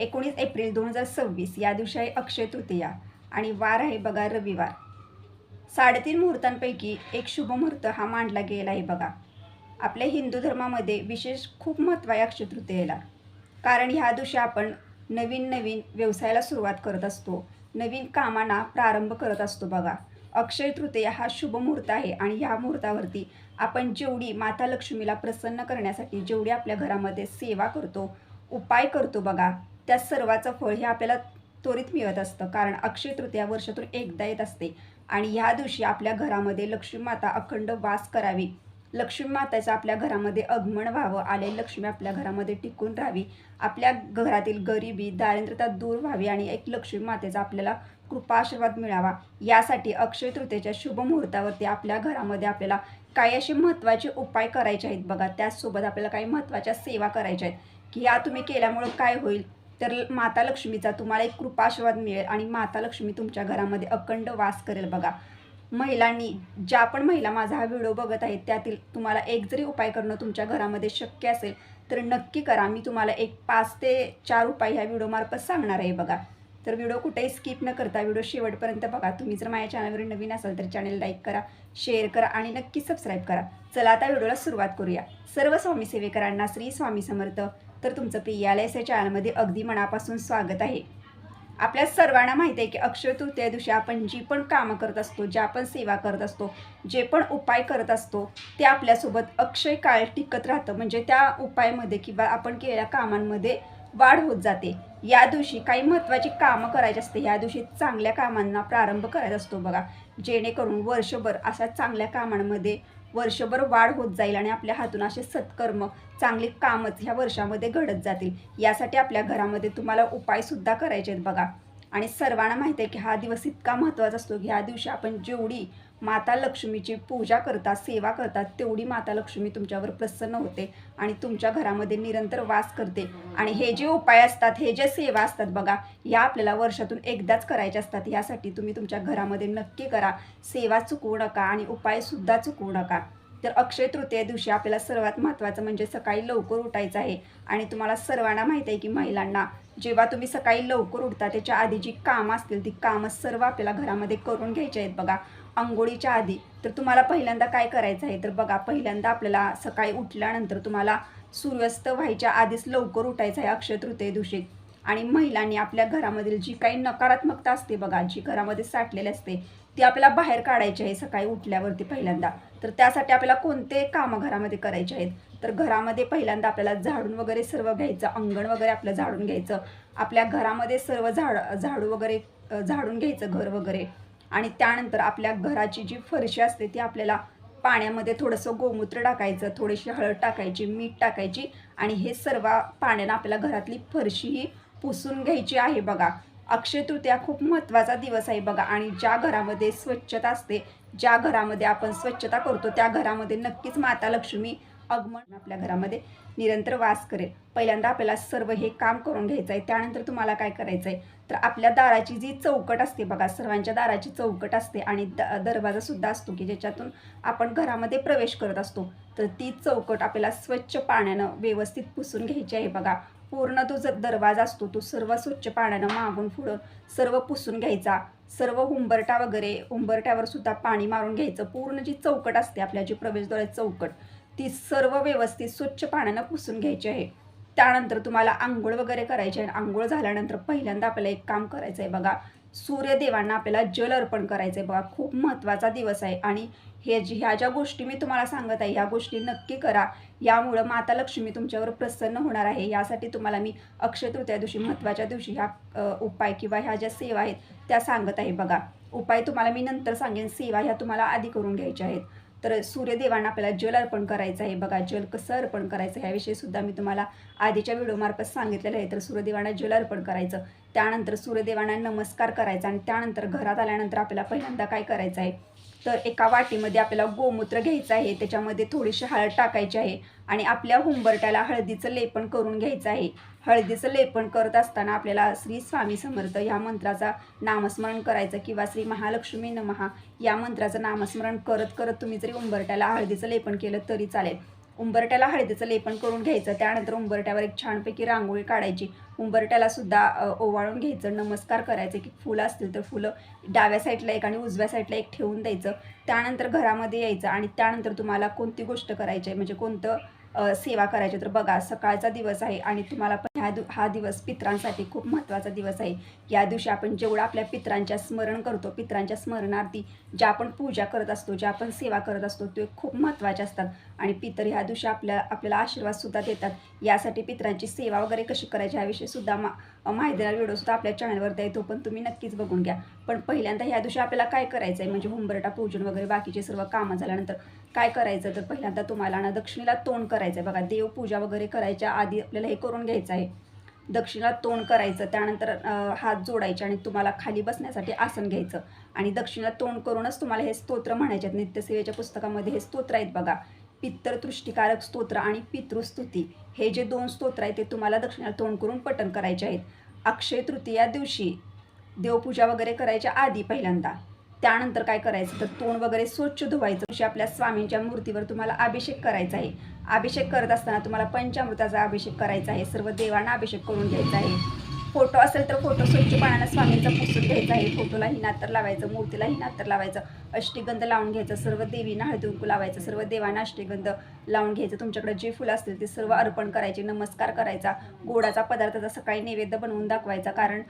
19 April 2026 या दिवशी आहे अक्षय तृतीया आणि वार आहे बघा रविवार. 3.5 मुहूर्तांपैकी एक शुभ मुहूर्त हा मानला गेला आहे बघा. आपल्या हिंदू धर्मामध्ये विशेष खूप महत्त्व आहे अक्षय तृतीयेला. कारण ह्या दिवशी आपण नवीन व्यवसायाला सुरुवात करत असतो, नवीन कामांना प्रारंभ करत असतो बघा. अक्षय तृतीया हा शुभ मुहूर्त आहे आणि ह्या मुहूर्तावरती आपण जेवढी माता लक्ष्मीला प्रसन्न करण्यासाठी जेवढी आपल्या घरामध्ये सेवा करतो, उपाय करतो बघा, त्या सर्वाचं फळ हे आपल्याला त्वरित मिळत असतं. कारण अक्षय तृतीया वर्षातून एकदा येत असते आणि ह्या दिवशी आपल्या घरामध्ये लक्ष्मी माता अखंड वास करावी, लक्ष्मी मातेचं आपल्या घरामध्ये आगमन व्हावं, आलेली लक्ष्मी आपल्या घरामध्ये टिकून राहावी, आपल्या घरातील गरिबी दारिद्र्यता दूर व्हावी आणि एक लक्ष्मी मातेचा आपल्याला कृपा आशीर्वाद मिळावा, यासाठी अक्षय तृतीयेच्या शुभ मुहूर्तावरती आपल्या घरामध्ये आपल्याला काही असे महत्त्वाचे उपाय करायचे आहेत बघा. त्याचसोबत आपल्याला काही महत्त्वाच्या सेवा करायच्या आहेत की ह्या तुम्ही केल्यामुळं काय होईल, तर माता लक्ष्मीचा तुम्हाला एक कृपा आशीर्वाद मिळेल आणि माता लक्ष्मी तुमच्या घरामध्ये अखंड वास करेल बघा. महिलांनी, ज्या पण महिला माझा हा व्हिडिओ बघत आहेत त्यातील तुम्हाला एक जरी उपाय करणं तुमच्या घरामध्ये शक्य असेल तर नक्की करा. मी तुम्हाला एक 5 ते 4 उपाय ह्या व्हिडिओमार्फत सांगणार आहे बघा. तर व्हिडिओ कुठेही स्किप न करता व्हिडिओ शेवटपर्यंत बघा. तुम्ही जर माझ्या चॅनलवर नवीन असाल तर चॅनल लाईक करा, शेअर करा आणि नक्की सबस्क्राईब करा. चला आता व्हिडिओला सुरुवात करूया. सर्व स्वामी सेवेकरांना श्री स्वामी समर्थ. तर तुमचं प्रियालयस या चॅनलमध्ये अगदी मनापासून स्वागत आहे. आपल्या सर्वांना माहिती आहे की अक्षय तृतीया दिवशी आपण जी पण कामं करत असतो, ज्या पण सेवा करत असतो, जे पण उपाय करत असतो ते आपल्यासोबत अक्षय काळ टिकत राहतं. म्हणजे त्या उपायामध्ये किंवा आपण केलेल्या कामांमध्ये वाढ होत जाते. या दिवशी काही महत्त्वाची कामं करायची असते, या दिवशी चांगल्या कामांना प्रारंभ करायचा असतो बघा, जेणेकरून वर्षभर अशा चांगल्या कामांमध्ये वर्षभर वाढ होत जाईल आणि आपल्या हातून असे सत्कर्म चांगली कामच ह्या वर्षामध्ये घडत जातील. यासाठी आपल्या घरामध्ये तुम्हाला उपायसुद्धा करायचे आहेत बघा. आणि सर्वांना माहिती आहे की हा दिवस इतका महत्त्वाचा असतो की ह्या दिवशी आपण जेवढी माता लक्ष्मीची पूजा करता, सेवा करतात, तेवढी माता लक्ष्मी तुमच्यावर प्रसन्न होते आणि तुमच्या घरामध्ये निरंतर वास करते. आणि हे जे उपाय असतात, हे जे सेवा असतात बघा, ह्या आपल्याला वर्षातून एकदाच करायच्या असतात. यासाठी तुम्ही तुमच्या घरामध्ये नक्की करा, सेवा चुकवू नका आणि उपायसुद्धा चुकवू नका. तर अक्षय तृतीया दिवशी आपल्याला सर्वात महत्त्वाचं म्हणजे सकाळी लवकर उठायचं आहे. आणि तुम्हाला सर्वांना माहिती आहे की महिलांना जेव्हा तुम्ही सकाळी लवकर उठता त्याच्या आधी जी कामं असतील ती कामं सर्व आपल्याला घरामध्ये करून घ्यायची आहेत बघा. अंघोळीच्या आधी तर तुम्हाला पहिल्यांदा काय करायचं आहे, तर बघा, पहिल्यांदा आपल्याला सकाळी उठल्यानंतर तुम्हाला सूर्यास्त व्हायच्या आधीच लवकर उठायचं आहे अक्षय तृतीया दिवशी. आणि महिलांनी आपल्या घरामधील जी काही नकारात्मकता असते बघा, जी घरामध्ये साठलेली असते, ती आपल्याला बाहेर काढायची आहे सकाळी उठल्यावरती पहिल्यांदा. तर त्यासाठी आपल्याला कोणते कामं घरामध्ये करायचे आहेत, तर घरामध्ये पहिल्यांदा आपल्याला झाडून वगैरे सर्व घ्यायचं, अंगण वगैरे आपलं झाडून घ्यायचं, आपल्या घरामध्ये सर्व झाडू वगैरे झाडून घ्यायचं घर वगैरे. आणि त्यानंतर आपल्या घराची जी फरशी असते ती आपल्याला पाण्यामध्ये थोडंसं गोमूत्र टाकायचं, थोडीशी हळद टाकायची, मीठ टाकायची आणि हे सर्व पाण्यानं आपल्याला घरातली फरशी ही पुसून घ्यायची आहे बघा. अक्षय तृतीया खूप महत्त्वाचा दिवस आहे बघा. आणि ज्या घरामध्ये स्वच्छता असते, ज्या घरामध्ये आपण स्वच्छता करतो, त्या घरामध्ये नक्कीच माता लक्ष्मी आगमन आपल्या घरामध्ये निरंतर वास करेल. पहिल्यांदा आपल्याला सर्व हे काम करून घ्यायचं आहे. त्यानंतर तुम्हाला काय करायचं आहे, तर आपल्या दाराची जी चौकट असते बघा, सर्वांच्या दाराची चौकट असते आणि दरवाजासुद्धा असतो की ज्याच्यातून आपण घरामध्ये प्रवेश करत असतो, तर ती चौकट आपल्याला स्वच्छ पाण्यानं व्यवस्थित पुसून घ्यायची आहे बघा. पूर्ण तो जो दरवाजा असतो तो सर्व स्वच्छ पाण्यानं मागून पुढं सर्व पुसून घ्यायचा. सर्व उंबरट्यावर सुद्धा पाणी मारून घ्यायचं. पूर्ण जी चौकट असते आपल्या जी प्रवेशद्वाराची चौकट, ती सर्व व्यवस्थित स्वच्छ पाण्यानं पुसून घ्यायची आहे. त्यानंतर तुम्हाला अंघोळ वगैरे करायची आहे. अंघोळ झाल्यानंतर पहिल्यांदा आपल्याला एक काम करायचं आहे बघा, सूर्यदेवांना आपल्याला जल अर्पण करायचं आहे बघा. खूप महत्त्वाचा दिवस आहे आणि ह्या ज्या गोष्टी मी तुम्हाला सांगत आहे ह्या गोष्टी नक्की करा. यामुळं माता लक्ष्मी तुमच्यावर प्रसन्न होणार आहे. यासाठी तुम्हाला मी अक्षय तृतीया दिवशी, महत्त्वाच्या दिवशी ह्या उपाय किंवा ह्या ज्या सेवा आहेत त्या सांगत आहे बघा. उपाय तुम्हाला मी नंतर सांगेन, सेवा ह्या तुम्हाला आधी करून घ्यायच्या आहेत. तर सूर्यदेवांना आपल्याला जल अर्पण करायचं आहे बघा. जल कसं अर्पण करायचं ह्याविषयी सुद्धा मी तुम्हाला आधीच्या व्हिडिओमार्फत सांगितलेलं आहे. तर सूर्यदेवांना जल अर्पण करायचं, त्यानंतर सूर्यदेवांना नमस्कार करायचा आणि त्यानंतर घरात आल्यानंतर आपल्याला पहिल्यांदा काय करायचं आहे, तर एका वाटीमध्ये आपल्याला गोमूत्र घ्यायचं आहे, त्याच्यामध्ये थोडीशी हळद टाकायची आहे आणि आपल्या हुंबरट्याला हळदीचं लेपन करून घ्यायचं आहे. हळदीचं लेपन करत असताना आपल्याला श्री स्वामी समर्थ ह्या मंत्राचा नामस्मरण करायचं किंवा श्री महालक्ष्मी नमः या मंत्राचं नामस्मरण करत करत तुम्ही जरी उंबरट्याला हळदीचं लेपन केलं तरी चालेल. उंबरट्याला हळदीचं लेपन करून घ्यायचं. त्यानंतर उंबरट्यावर एक छानपैकी रांगोळी काढायची. उंबरट्याला सुद्धा ओवाळून घ्यायचं, नमस्कार करायचे की फुलं असतील तर फुलं डाव्या साईडला एक आणि उजव्या साईडला एक ठेवून द्यायचं. त्यानंतर घरामध्ये यायचं आणि त्यानंतर तुम्हाला कोणती गोष्ट करायची आहे म्हणजे कोणतं सेवा करायची. तर बघा सकाळचा दिवस आहे आणि तुम्हाला पण हा दिवस पितरांसाठी खूप महत्त्वाचा दिवस आहे. या दिवशी आपण जेवढं आपल्या पितरांच्या स्मरण करतो, पितरांच्या स्मरणार्थी ज्या आपण पूजा करत असतो, ज्या आपण सेवा करत असतो ते खूप महत्त्वाचे असतात. आणि पितर ह्या दिवशी आपल्याला आशीर्वादसुद्धा देतात. यासाठी पितरांची सेवा वगैरे कशी करायची ह्याविषयी सुद्धा माहिती देणारा व्हिडिओसुद्धा आपल्या चॅनलवरती आहे, तो पण तुम्ही नक्कीच बघून घ्या. पण पहिल्यांदा ह्या दिवशी आपल्याला काय करायचं आहे म्हणजे उंबरठा पूजन वगैरे बाकीचे सर्व कामं झाल्यानंतर काय करायचं तर पहिल्यांदा तुम्हाला ना दक्षिणेला तोंड करायचं आहे. बघा देवपूजा वगैरे करायच्या आधी आपल्याला हे करून घ्यायचं आहे. दक्षिणेला तोंड करायचं, त्यानंतर हात जोडायचे आणि तुम्हाला खाली बसण्यासाठी आसन घ्यायचं आणि दक्षिणेला तोंड करूनच तुम्हाला हे स्तोत्र म्हणायचे आहेत. नित्यसेवेच्या पुस्तकामध्ये हे स्तोत्र आहेत बघा, पितृतृष्टिकारक स्तोत्र आणि पितृस्तुती, हे जे 2 स्तोत्र आहेत ते तुम्हाला दक्षिणेला तोंड करून पठण करायचे आहेत. अक्षय तृतीया दिवशी देवपूजा वगैरे करायच्या आधी पहिल्यांदा. त्यानंतर काय करायचं तर तोंड वगैरे स्वच्छ धुवायचं. दिवशी आपल्या स्वामींच्या मूर्तीवर तुम्हाला अभिषेक करायचा आहे. अभिषेक करत असताना तुम्हाला पंचामृताचा अभिषेक करायचा आहे. सर्व देवांना अभिषेक करून घ्यायचा आहे. फोटो असेल तर फोटो स्वच्छ पाण्यानं स्वामींचा पुसून घ्यायचा आहे. फोटोलाही नातर लावायचं, मूर्तीलाही नातर लावायचं, अष्टगंध लावून घ्यायचं, सर्व देवींना हळदी कुंकू लावायचं, सर्व देवांना अष्टगंध लावून घ्यायचं. तुमच्याकडे जे फुलं असतील ते सर्व अर्पण करायचे, नमस्कार करायचा. गोडाचा पदार्थाचा सकाळी नैवेद्य बनवून दाखवायचा, कारण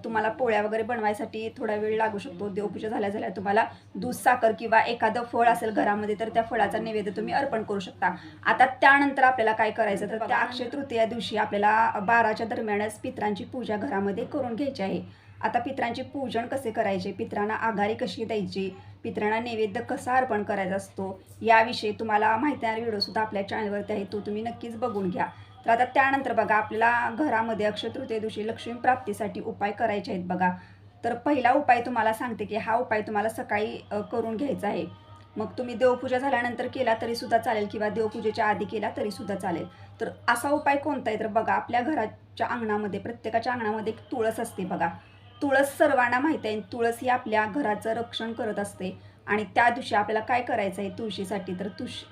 तुम्हाला पोळ्या वगैरे बनवायसाठी थोडा वेळ लागू शकतो. देवपूजा झाल्या तुम्हाला दूध साखर किंवा एखादं फळ असेल घरामध्ये तर त्या फळाचा नैवेद्य तुम्ही अर्पण करू शकता. आता त्यानंतर आपल्याला काय करायचं तर त्या अक्षय तृतीया दिवशी आपल्याला 12च्या दरम्यानच पितरांची पूजा घरामध्ये करून घ्यायची आहे. आता पितरांचे पूजन कसे करायचे, पितरांना आघारी कशी द्यायची, पितरांना नैवेद्य कसा अर्पण करायचा असतो याविषयी तुम्हाला माहिती देणारा व्हिडिओसुद्धा आपल्या चॅनलवरती आहे, तो तुम्ही नक्कीच बघून घ्या. तर आता त्यानंतर बघा आपल्याला घरामध्ये अक्षय तृतीया दिवशी लक्ष्मी प्राप्तीसाठी उपाय करायचे आहेत बघा. तर पहिला उपाय तुम्हाला सांगते की हा उपाय तुम्हाला सकाळी करून घ्यायचा आहे. मग तुम्ही देवपूजा झाल्यानंतर केला तरीसुद्धा चालेल किंवा देवपूजेच्या आधी केला तरीसुद्धा चालेल. तर असा उपाय कोणता आहे तर बघा आपल्या घराच्या अंगणामध्ये प्रत्येकाच्या अंगणामध्ये एक तुळस असते बघा. तुळस सर्वांना माहिती आहे, तुळस ही आपल्या घराचं रक्षण करत असते. आणि त्या दिवशी आपल्याला काय करायचं आहे तुळशीसाठी तर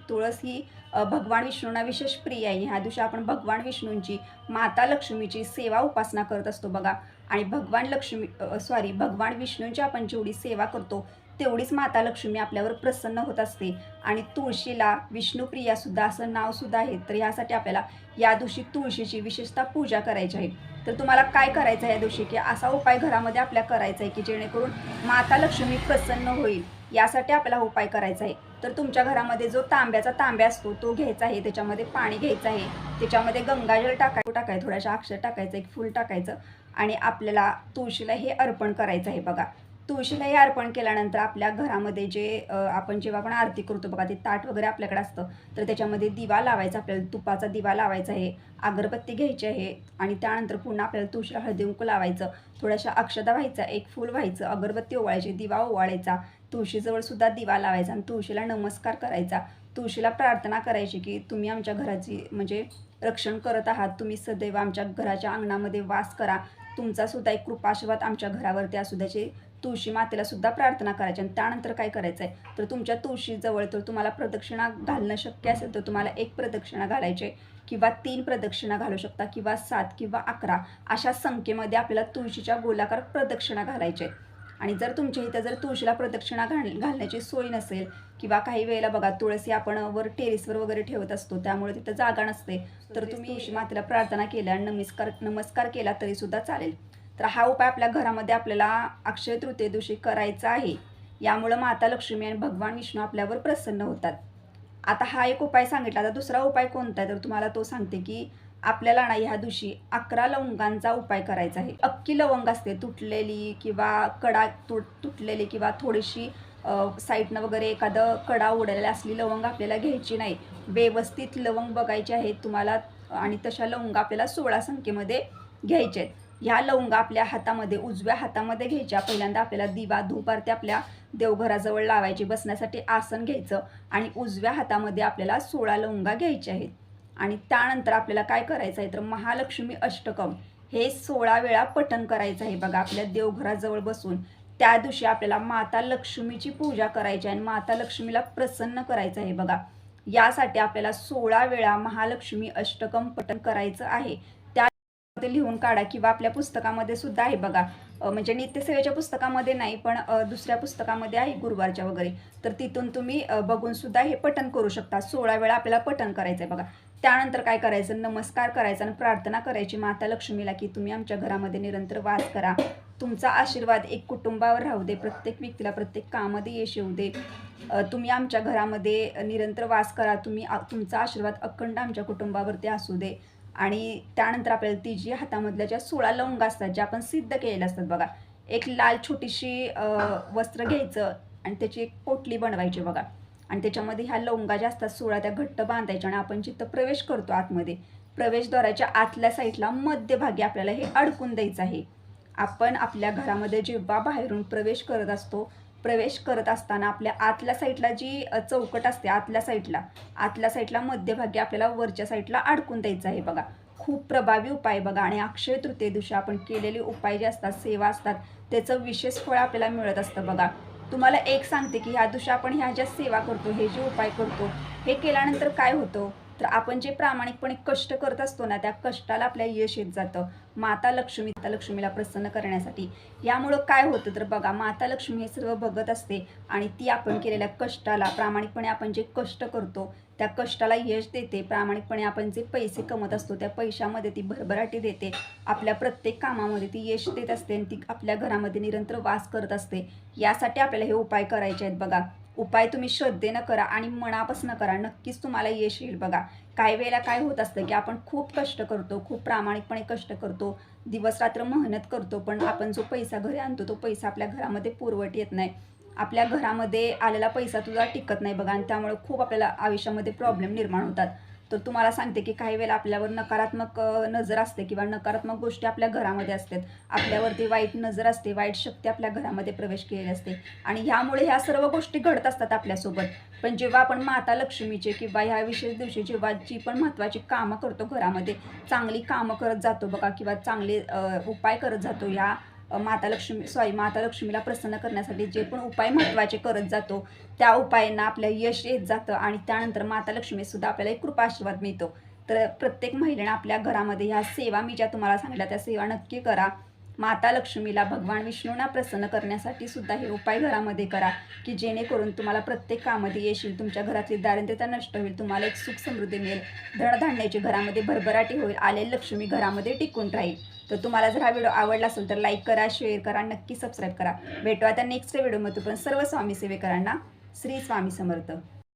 तुळस ही भगवान विष्णूंना विशेष प्रिय आहे. ह्या दिवशी आपण भगवान विष्णूंची, माता लक्ष्मीची सेवा उपासना करत असतो बघा. आणि भगवान विष्णूंची आपण जेवढी सेवा करतो तेवढीच माता लक्ष्मी आपल्यावर प्रसन्न होत असते. आणि तुळशीला विष्णुप्रियासुद्धा असं नावसुद्धा आहे. तर यासाठी आपल्याला या दिवशी तुळशीची विशेषतः पूजा करायची आहे. तर तुम्हाला काय करायचं आहे या दिवशी की असा उपाय घरामध्ये आपल्या करायचा आहे की जेणेकरून माता लक्ष्मी प्रसन्न होईल, यासाठी आपल्याला उपाय करायचा आहे. तर तुमच्या घरामध्ये जो तांब्या असतो तो घ्यायचा आहे, त्याच्यामध्ये पाणी घ्यायचं आहे, त्याच्यामध्ये गंगाजल टाकाय थोड्याशा अक्षर टाकायचं, एक फूल टाकायचं आणि आपल्याला तुळशीला हे अर्पण करायचं आहे बघा. तुळशीला हे अर्पण केल्यानंतर आपल्या घरामध्ये जेव्हा आपण आरती करतो बघा, ते ताट वगैरे आपल्याकडे असतं तर त्याच्यामध्ये दिवा लावायचा, आपल्याला तुपाचा दिवा लावायचा आहे, अगरबत्ती घ्यायची आहे आणि त्यानंतर पुन्हा आपल्याला तुळशीला हळदी कुंकू लावायचं, थोड्याशा अक्षता व्हायचा, एक फूल व्हायचं, अगरबत्ती ओवाळायची, दिवा ओवाळायचा, तुळशीजवळ सुद्धा दिवा लावायचा आणि तुळशीला नमस्कार करायचा. तुळशीला प्रार्थना करायची की तुम्ही आमच्या घराची म्हणजे रक्षण करत आहात, तुम्ही सदैव आमच्या घराच्या अंगणामध्ये वास करा, तुमचा सुद्धा एक कृपाशीर्वाद आमच्या घरावरती असू द्याची तुळशी मातेला सुद्धा प्रार्थना करायची. आणि त्यानंतर काय करायचं आहे तर तुमच्या तुळशीजवळ तर तुम्हाला प्रदक्षिणा घालणं शक्य असेल तर तुम्हाला 1 प्रदक्षिणा घालायचे किंवा 3 प्रदक्षिणा घालू शकता किंवा 7 किंवा 11 अशा संख्येमध्ये आपल्याला तुळशीच्या गोलाकार प्रदक्षिणा घालायचे. आणि जर तुमच्या इथं जर तुळशीला प्रदक्षिणा घालण्याची सोय नसेल किंवा काही वेळेला बघा तुळशी आपण वर टेरेसवर वगैरे ठेवत असतो त्यामुळे तिथं जागा नसते, तर तुम्ही तुळशी मातेला प्रार्थना केल्या, नमस्कार केला तरीसुद्धा चालेल. तर हा उपाय आपल्या घरामध्ये आपल्याला अक्षय तृतीये दिवशी करायचा आहे. यामुळं माता लक्ष्मी आणि भगवान विष्णू आपल्यावर प्रसन्न होतात. आता हा एक उपाय सांगितला. आता दुसरा उपाय कोणता आहे तर तुम्हाला तो सांगते की आपल्याला ना ह्या दिवशी 11 लवंगांचा उपाय करायचा आहे. अख्खी लवंग असते तुटलेली किंवा कडा तुटलेली किंवा थोडीशी साईडनं वगैरे एखादं कडा उडालेला असली लवंग आपल्याला घ्यायची नाही. व्यवस्थित लवंग बघायचे आहेत तुम्हाला आणि तशा लवंग आपल्याला 16 संख्येमध्ये घ्यायचे आहेत. ह्या लवंगा आपल्या हातामध्ये उजव्या हातामध्ये घ्यायच्या. पहिल्यांदा आपल्याला दिवा धूप आरती आपल्या देवघराजवळ लावायची, बसण्यासाठी आसन घ्यायचं आणि उजव्या हातामध्ये आपल्याला 16 लवंगा घ्यायच्या आहेत. आणि त्यानंतर आपल्याला काय करायचं आहे तर महालक्ष्मी अष्टकम हे 16 वेळा पठण करायचं आहे बघा आपल्या देवघराजवळ बसून. त्या दिवशी आपल्याला माता लक्ष्मीची पूजा करायची आणि माता लक्ष्मीला प्रसन्न करायचं आहे बघा. यासाठी आपल्याला 16 वेळा महालक्ष्मी अष्टकम पठण करायचं आहे. त्या ते लिहून काढा किंवा आपल्या पुस्तकामध्ये सुद्धा आहे बघा. म्हणजे नित्यसेवेच्या पुस्तकामध्ये नाही, पण दुसऱ्या पुस्तकामध्ये आहे गुरुवारच्या वगैरे. तर तिथून तुम्ही बघून सुद्धा हे पठण करू शकता. 16 वेळा आपल्याला पठण करायचं आहे बघा. त्यानंतर काय करायचं, नमस्कार करायचा आणि प्रार्थना करायची माता लक्ष्मीला, की तुम्ही आमच्या घरामध्ये निरंतर वास करा. तुमचा आशीर्वाद एक कुटुंबावर राहू दे, प्रत्येक व्यक्तीला प्रत्येक कामामध्ये यश येऊ दे. तुम्ही आमच्या घरामध्ये निरंतर वास करा. तुमचा आशीर्वाद अखंड आमच्या कुटुंबावरती असू दे. आणि त्यानंतर आपल्याला ती जी हातामधल्या ज्या 16 लवंगा असतात, ज्या आपण सिद्ध केलेल्या असतात बघा, एक लाल छोटीशी वस्त्र घ्यायचं आणि त्याची एक पोटली बनवायची बघा. आणि त्याच्यामध्ये ह्या लवंगा ज्या असतात 16 त्या घट्ट बांधायच्या आणि आपण जिथं प्रवेश करतो आतमध्ये, प्रवेशद्वाराच्या आतल्या साईडला मध्यभागी आपल्याला हे अडकून द्यायचं आहे. आपण आपल्या घरामध्ये जेव्हा बाहेरून प्रवेश करत असताना आपल्या आतल्या साईडला जी चौकट असते, आतल्या साईडला मध्यभागी आपल्याला वरच्या साईडला अडकून द्यायचं आहे बघा. खूप प्रभावी उपाय बघा. आणि अक्षय तृतीये दिवशी आपण केलेले उपाय जे असतात, सेवा असतात, त्याचं विशेष फळ आपल्याला मिळत असतं बघा. तुम्हाला एक सांगते की ह्या दिवशी आपण ह्या ज्या सेवा करतो, हे जे उपाय करतो, हे केल्यानंतर काय होतं, तर आपण जे प्रामाणिकपणे कष्ट करत असतो ना, त्या कष्टाला आपल्या यश येत जातं. माता लक्ष्मीला प्रसन्न करण्यासाठी. यामुळं काय होतं तर बघा, माता लक्ष्मी हे सर्व बघत असते आणि ती आपण केलेल्या कष्टाला, प्रामाणिकपणे आपण जे कष्ट करतो त्या कष्टाला यश देते. प्रामाणिकपणे आपण जे पैसे कमवत असतो त्या पैशामध्ये ती भरभराटी देते. आपल्या प्रत्येक कामामध्ये ती यश देत असते आणि ती आपल्या घरामध्ये निरंतर वास करत असते. यासाठी आपल्याला हे उपाय करायचे आहेत बघा. उपाय तुम्ही श्रद्धेनं करा आणि मनापासून करा, नक्कीच तुम्हाला यश येईल बघा. काही वेळेला काय होत असतं की आपण खूप कष्ट करतो, खूप प्रामाणिकपणे कष्ट करतो, दिवस रात्र मेहनत करतो, पण आपण जो पैसा घरी आणतो तो पैसा आपल्या घरामध्ये पुरवठ येत नाही. आपल्या घरामध्ये आलेला पैसा तुझा टिकत नाही बघा. आणि त्यामुळे खूप आपल्याला आयुष्यामध्ये प्रॉब्लेम निर्माण होतात. तर तुम्हाला सांगते की काही वेळेला आपल्यावर नकारात्मक नजर असते किंवा नकारात्मक गोष्टी आपल्या घरामध्ये असतात. आपल्यावरती वाईट नजर असते, वाईट शक्ती आपल्या घरामध्ये प्रवेश केलेली असते आणि ह्यामुळे ह्या सर्व गोष्टी घडत असतात आपल्यासोबत. पण जेव्हा आपण माता लक्ष्मीचे किंवा ह्या विशेष दिवशी जेव्हा जी पण महत्त्वाची कामं करतो घरामध्ये, चांगली कामं करत जातो बघा किंवा चांगले उपाय करत जातो, ह्या माता लक्ष्मीला प्रसन्न करण्यासाठी जे पण उपाय महत्त्वाचे करत जातो, त्या उपायांना आपलं यश येत जातं आणि त्यानंतर माता लक्ष्मीसुद्धा आपल्याला एक कृपा आशीर्वाद मिळतो. तर प्रत्येक महिलेने आपल्या घरामध्ये ह्या सेवा मी ज्या तुम्हाला सांगितल्या त्या सेवा नक्की करा. माता लक्ष्मीला, भगवान विष्णूंना प्रसन्न करण्यासाठी सुद्धा हे उपाय घरामध्ये करा, की जेणेकरून तुम्हाला प्रत्येक कामामध्ये यश येईल, तुमच्या घरातली दारिद्र्यता नष्ट होईल, तुम्हाला एक सुख समृद्धी मिळेल, धनधान्याची घरामध्ये भरभराटी होईल, आलेली लक्ष्मी घरामध्ये टिकून राहील. तर तुम्हाला जर हा व्हिडिओ आवडला असेल तर लाईक करा, शेअर करा, नक्की सबस्क्राईब करा. भेटू आता नेक्स्ट व्हिडिओमध्ये. पण सर्व स्वामी सेवेकरांना श्री स्वामी समर्थ.